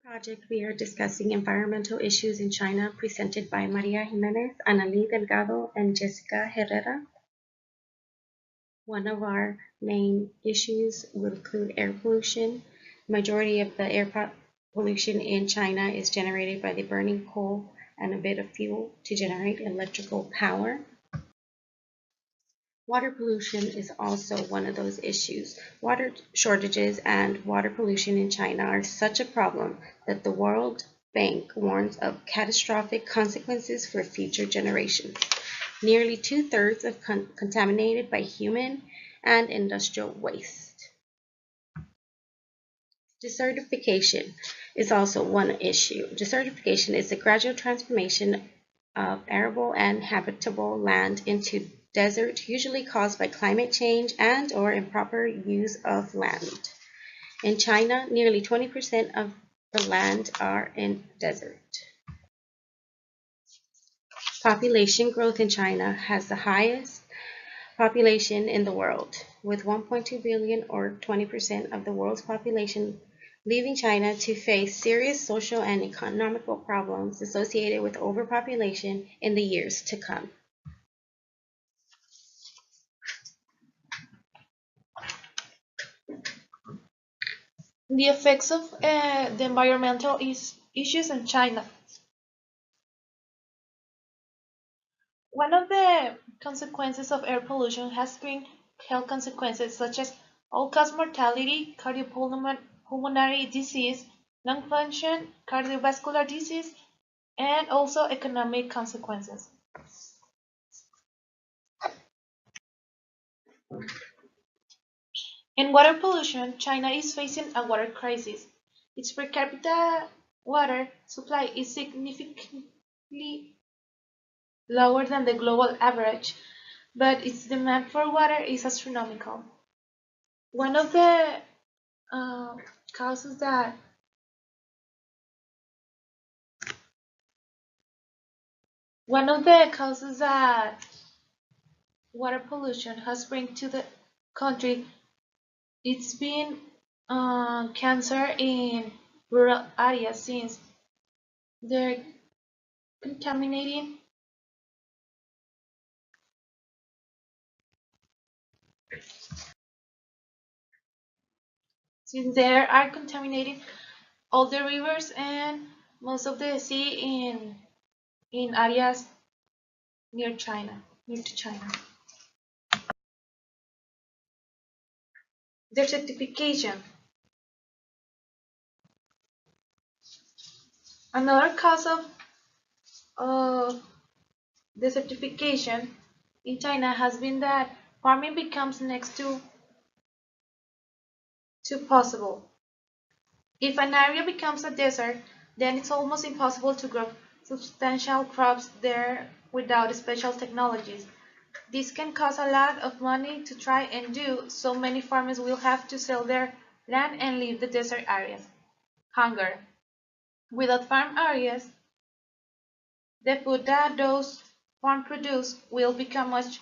Project, we are discussing environmental issues in China presented by Maria Jimenez, Analí Delgado, and Jessica Herrera. One of our main issues will include air pollution. Majority of the air pollution in China is generated by the burning coal and a bit of fuel to generate electrical power. Water pollution is also one of those issues. Water shortages and water pollution in China are such a problem that the World Bank warns of catastrophic consequences for future generations. Nearly two-thirds of contaminated by human and industrial waste. Desertification is also one issue. Desertification is the gradual transformation of arable and habitable land into desert, usually caused by climate change and or improper use of land. In China, nearly 20% of the land are in desert. Population growth in China has the highest population in the world, with 1.2 billion or 20% of the world's population leaving China to face serious social and economical problems associated with overpopulation in the years to come. The effects of the environmental issues in China. One of the consequences of air pollution has been health consequences such as all-cause mortality, cardiopulmonary disease, lung function, cardiovascular disease, and also economic consequences. In water pollution, China is facing a water crisis. Its per capita water supply is significantly lower than the global average, but its demand for water is astronomical. One of the causes that one of the causes that water pollution has bring to the country, it's been cancer in rural areas since they're contaminating since there are contaminating all the rivers and most of the sea in areas near to China. Desertification. Another cause of desertification in China has been that farming becomes next to possible. If an area becomes a desert, then it's almost impossible to grow substantial crops there without special technologies. This can cost a lot of money to try and do, so many farmers will have to sell their land and leave the desert areas. Hunger. Without farm areas, the food that those farms produce will become much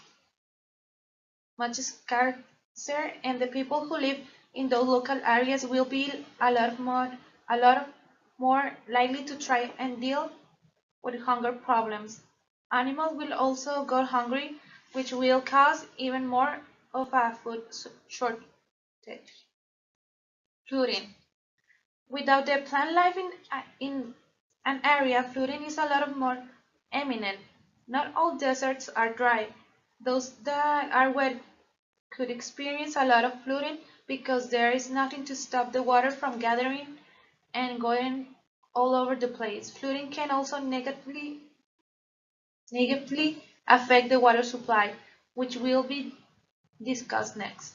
scarcer, and the people who live in those local areas will be a lot more likely to try and deal with hunger problems. Animals will also go hungry, which will cause even more of a food shortage. Flooding. Without the plant life in an area, flooding is a lot more eminent. Not all deserts are dry. Those that are wet could experience a lot of flooding because there is nothing to stop the water from gathering and going all over the place. Flooding can also negatively affect the water supply, which will be discussed next.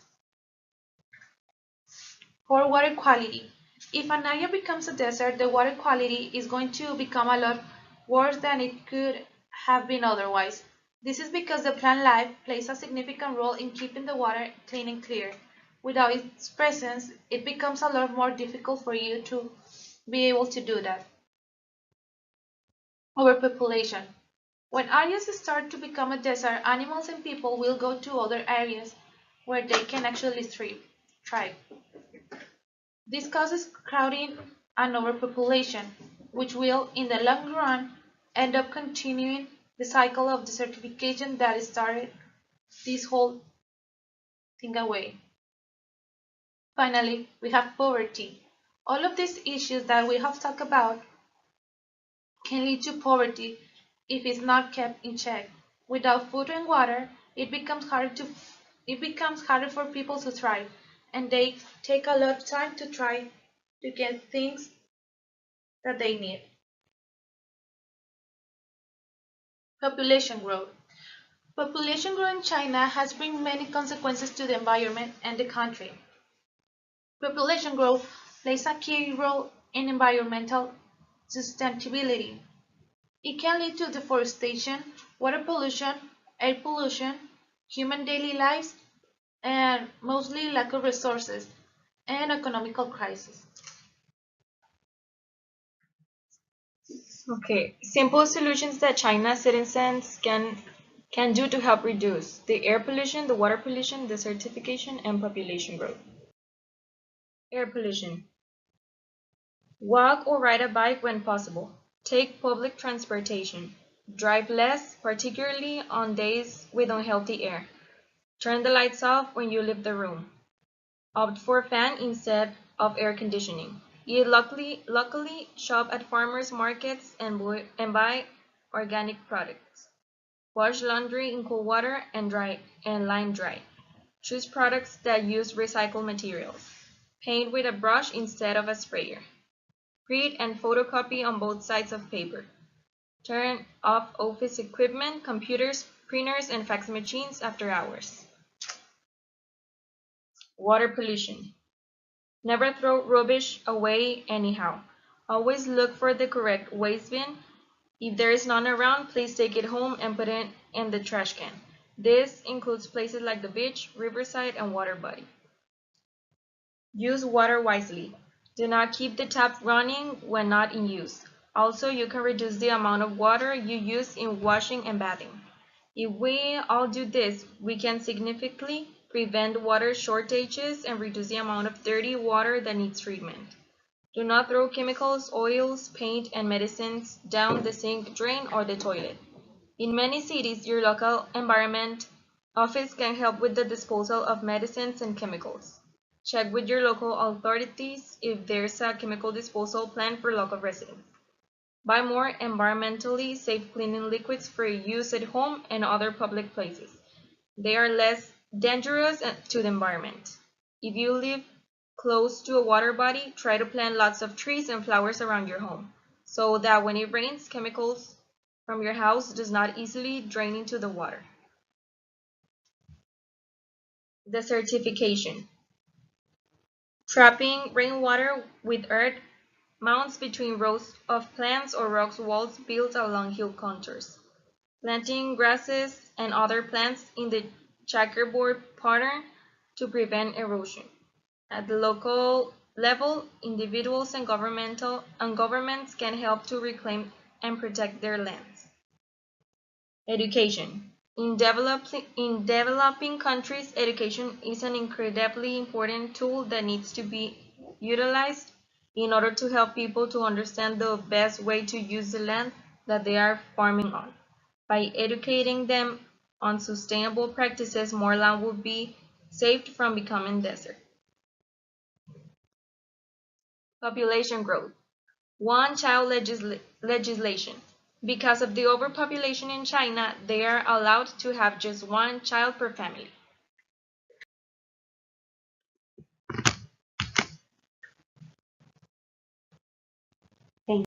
For water quality. If an area becomes a desert, the water quality is going to become a lot worse than it could have been otherwise. This is because the plant life plays a significant role in keeping the water clean and clear. Without its presence, it becomes a lot more difficult for you to be able to do that. Overpopulation. When areas start to become a desert, animals and people will go to other areas where they can actually thrive. This causes crowding and overpopulation, which will, in the long run, end up continuing the cycle of desertification that started this whole thing away. Finally, we have poverty. All of these issues that we have talked about can lead to poverty if it's not kept in check. Without food and water, it becomes harder for people to thrive, and they take a lot of time to try to get things that they need. Population growth. Population growth in China has bring many consequences to the environment and the country. Population growth plays a key role in environmental sustainability. It can lead to deforestation, water pollution, air pollution, human daily lives, and mostly lack of resources and economical crisis. Okay, simple solutions that China citizens can do to help reduce the air pollution, the water pollution, desertification, and population growth. Air pollution. Walk or ride a bike when possible. Take public transportation. Drive less, particularly on days with unhealthy air. Turn the lights off when you leave the room. Opt for fan instead of air conditioning. Eat locally, shop at farmers markets and buy organic products. Wash laundry in cold water and line dry. Choose products that use recycled materials. Paint with a brush instead of a sprayer. Print and photocopy on both sides of paper. Turn off office equipment, computers, printers, and fax machines after hours. Water pollution. Never throw rubbish away anyhow. Always look for the correct waste bin. If there is none around, please take it home and put it in the trash can. This includes places like the beach, riverside, and water body. Use water wisely. Do not keep the tap running when not in use. Also, you can reduce the amount of water you use in washing and bathing. If we all do this, we can significantly prevent water shortages and reduce the amount of dirty water that needs treatment. Do not throw chemicals, oils, paint, and medicines down the sink, drain, or the toilet. In many cities, your local environment office can help with the disposal of medicines and chemicals. Check with your local authorities if there's a chemical disposal plan for local residents. Buy more environmentally safe cleaning liquids for use at home and other public places. They are less dangerous to the environment. If you live close to a water body, try to plant lots of trees and flowers around your home, so that when it rains, chemicals from your house does not easily drain into the water. Desertification. Trapping rainwater with earth mounds between rows of plants or rock walls built along hill contours. Planting grasses and other plants in the checkerboard pattern to prevent erosion. At the local level, individuals and governments can help to reclaim and protect their lands. Education. In developing countries, education is an incredibly important tool that needs to be utilized in order to help people to understand the best way to use the land that they are farming on. By educating them on sustainable practices, more land will be saved from becoming desert. Population growth. One-child legislation. Because of the overpopulation in China, they are allowed to have just one child per family. Thank